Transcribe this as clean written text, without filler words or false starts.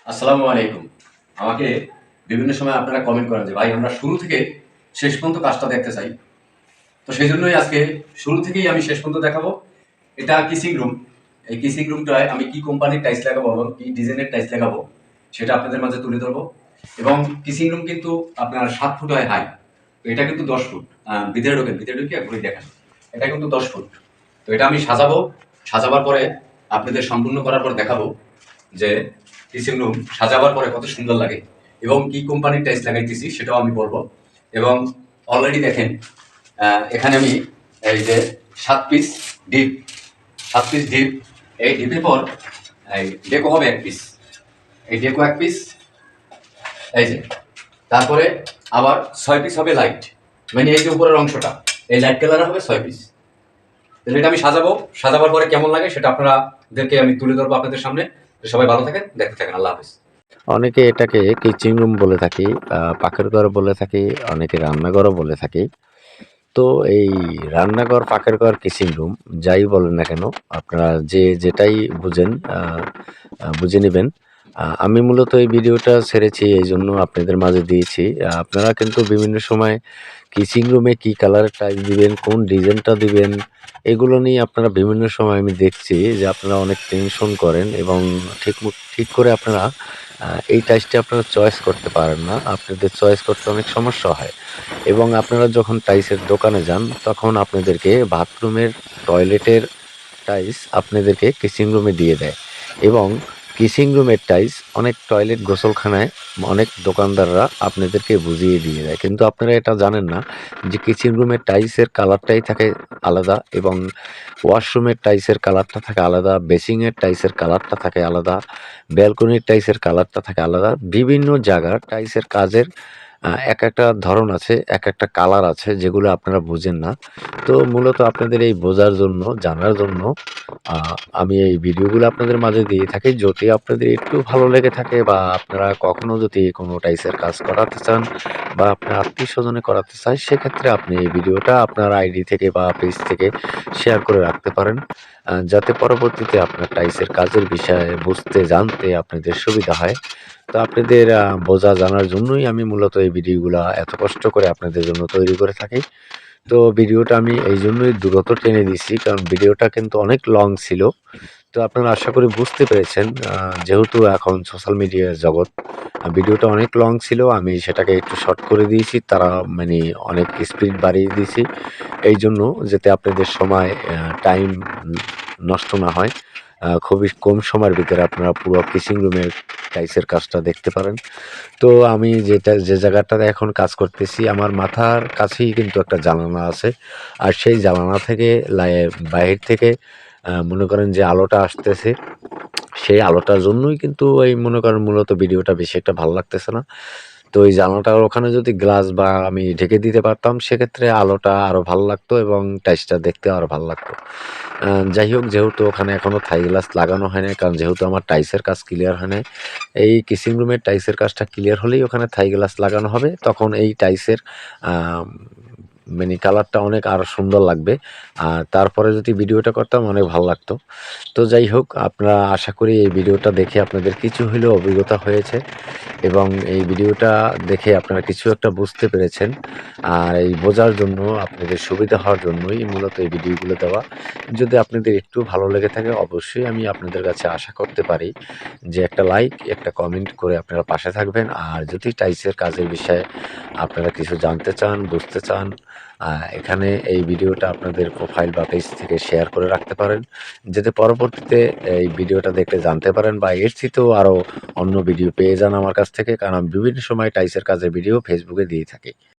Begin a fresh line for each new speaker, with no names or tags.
আসসালামু আলাইকুম। আমাকে বিভিন্ন সময় আপনারা কমেন্ট করেন যে, "ভাই আমরা শুরু থেকে শেষ পর্যন্ত কাজটা দেখতে চাই।" তো সেজন্যই আজকে শুরু থেকেই আমি শেষ পর্যন্ত দেখাবো। এটা কিসিং রুম। এই কিসিং রুমটায় আমি কি কোম্পানির টাইলস লাগাবো এবং কি ডিজাইনের টাইলস লাগাবো সেটা আপনাদের মাঝে তুলে ধরবো। এবং কিসিং রুম কিন্তু আপনার ৭ ফুট হয় হাই। তো এটা কিন্তু 10 ফুট। ভিতরে ঢোকেন, ভিতরে ঢুকে ঘুরে দেখান। এটা কিন্তু 10 ফুট। তো এটা আমি সাজাবো। সাজাবার পরে আপনাদের সম্পূর্ণ করার পর দেখাবো যে কিচেন রুম সাজাবার পরে কত সুন্দর লাগে এবং কি কোম্পানির টাইলস লাগাইতেছি সেটাও আমি বলবো। এবং অলরেডি দেখেন এখানে আমি এই যে 7 পিস ডিপ 7 পিস ডিপ, এই ডিপের পর এই ডেকো হবে 1 পিস, এই ডেকো 1 পিস, এই যে তারপরে আবার 6 পিস হবে লাইট, মানে এই যে উপরের অংশটা এই লাইট কালার হবে 6 পিস। তাহলে এটা আমি সাজাবো, সাজাবার পরে কেমন লাগে সেটা আপনাদেরকে আমি তুলে ধরবো আপনাদের সামনে। সবাই ভালো থাকেন, দেখতে থাকেন। আল্লাহ হাফেজ।
অনেকে এটাকে কিচিং রুম বলে থাকি, পাকের ঘর বলে থাকি, অনেকে রান্নাঘরও বলে থাকি। তো এই রান্নাঘর, পাকের ঘর, কিচিং রুম যাই বলেন না কেন, আপনারা যে যেটাই বুঝেন বুঝে নেবেন। আমি মূলত এই ভিডিওটা ছেড়েছি এইজন্য আপনাদের মাঝে দিয়েছি। আপনারা কিন্তু বিভিন্ন সময় কিচিং রুমে কি কালারের টাইলস দিবেন, কোন ডিজাইনটা দিবেন, এগুলো নিয়ে আপনারা বিভিন্ন সময় আমি দেখছি যে আপনারা অনেক টেনশন করেন এবং ঠিক করে আপনারা এই টাইলসটা আপনারা চয়েস করতে পারেন না। আপনাদের চয়েস করতে অনেক সমস্যা হয় এবং আপনারা যখন টাইলসের দোকানে যান তখন আপনাদেরকে বাথরুমের, টয়লেটের টাইলস আপনাদেরকে কিচিং রুমে দিয়ে দেয় এবং কিচিং রুমের টাইলস অনেক টয়লেট, গোসলখানায় অনেক দোকানদাররা আপনাদেরকে বুঝিয়ে দিয়ে দেয়। কিন্তু আপনারা এটা জানেন না যে কিচেন রুমের টাইলসের কালারটাই থাকে আলাদা এবং ওয়াশরুমের টাইলসের কালারটা থাকে আলাদা, বেসিংয়ের টাইলসের কালারটা থাকে আলাদা, ব্যালকনির টাইলসের কালারটা থাকে আলাদা। বিভিন্ন জায়গার টাইলসের কাজের এক একটা ধরন আছে, এক একটা কালার আছে যেগুলো আপনারা বুঝেন না। তো মূলত আপনাদের এই বোঝার জন্য, জানার জন্য আ আমি এই ভিডিওগুলো আপনাদের মাঝে দিয়ে থাকি। যদি আপনাদের একটু ভালো লেগে থাকে বা আপনারা কখনো যদি কোনো টাইলসের কাজ করাতে চান বা আপনার আত্মীয়স্বজনে করাতে চায়, সেক্ষেত্রে আপনি এই ভিডিওটা আপনার আইডি থেকে বা পেজ থেকে শেয়ার করে রাখতে পারেন। যাতে পরবর্তীতে আপনার টাইলসের কাজের বিষয়ে বুঝতে, জানতে আপনাদের সুবিধা হয়। তো আপনাদের বোঝা জানার জন্যই আমি মূলত এই ভিডিওগুলা এত কষ্ট করে আপনাদের জন্য তৈরি করে থাকি। তো ভিডিওটা আমি এইজন্যই দ্রুত টেনে দিছি কারণ ভিডিওটা কিন্তু অনেক লং ছিল। তো আপনারা আশা করি বুঝতে পেরেছেন। যেহেতু এখন সোশ্যাল মিডিয়ার জগৎ, ভিডিওটা অনেক লং ছিল। আমি সেটাকে একটু শর্ট করে দিয়েছি। তারা মানে অনেক স্পিড বাড়িয়ে দিয়েছি। এইজন্য যাতে আপনাদের সময় টাইম নষ্ট না হয়। খুবই কম সময়ের ভিতরে আপনারা পুরো কিচিং রুমের টাইলসের কাজটা দেখতে পারেন। তো আমি যে জায়গাটাতে এখন কাজ করতেছি আমার মাথার কাছেই কিন্তু একটা জানালা আছে। আর সেই জানালা থেকে বাহির থেকে মনে করেন যে আলোটা আসতেছে, সেই আলোটার জন্যই কিন্তু এই মনে করেন মূলত ভিডিওটা বেশি একটা ভালো লাগতেছে না। তো এই জানালাটার ওখানে যদি গ্লাস বা আমি ঢেকে দিতে পারতাম সেক্ষেত্রে আলোটা আরো ভালো লাগতো এবং টাইলসটা দেখতে আরো ভালো লাগতো। যাই হোক, যেহেতু ওখানে এখনো থাই গ্লাস লাগানো হয় নাই, কারণ যেহেতু আমার টাইলসের কাজ ক্লিয়ার হয় নাই। এই কিচিং রুমের টাইলসের কাজটা ক্লিয়ার হলেই ওখানে থাই গ্লাস লাগানো হবে। তখন এই টাইলসের আম মানে কালারটা অনেক আরো সুন্দর লাগবে। আর তারপরে যদি ভিডিওটা করতাম অনেক ভালো লাগতো। তো যাই হোক, আপনারা আশা করি এই ভিডিওটা দেখে আপনাদের কিছু হলেও অভিজ্ঞতা হয়েছে এবং এই ভিডিওটা দেখে আপনারা কিছু একটা বুঝতে পেরেছেন। আর এই বোঝার জন্য, আপনাদের সুবিধা হওয়ার জন্যই মূলত এই ভিডিওগুলো দেওয়া। যদি আপনাদের একটু ভালো লেগে থাকে অবশ্যই আমি আপনাদের কাছে আশা করতে পারি যে একটা লাইক, একটা কমেন্ট করে আপনারা পাশে থাকবেন। আর যদি টাইলসের কাজের বিষয়ে আপনারা কিছু জানতে চান, বুঝতে চান, এখানে এই ভিডিওটা আপনাদের প্রোফাইল বা পেজ থেকে শেয়ার করে রাখতে পারেন। যাতে পরবর্তীতে এই ভিডিওটা দেখলে জানতে পারেন বা এর চেয়েতেও আরো অন্য ভিডিও পেয়ে যান আমার কাছ থেকে। কারণ আমি বিভিন্ন সময় টাইলসের কাজের ভিডিও ফেসবুকে দিয়ে থাকি।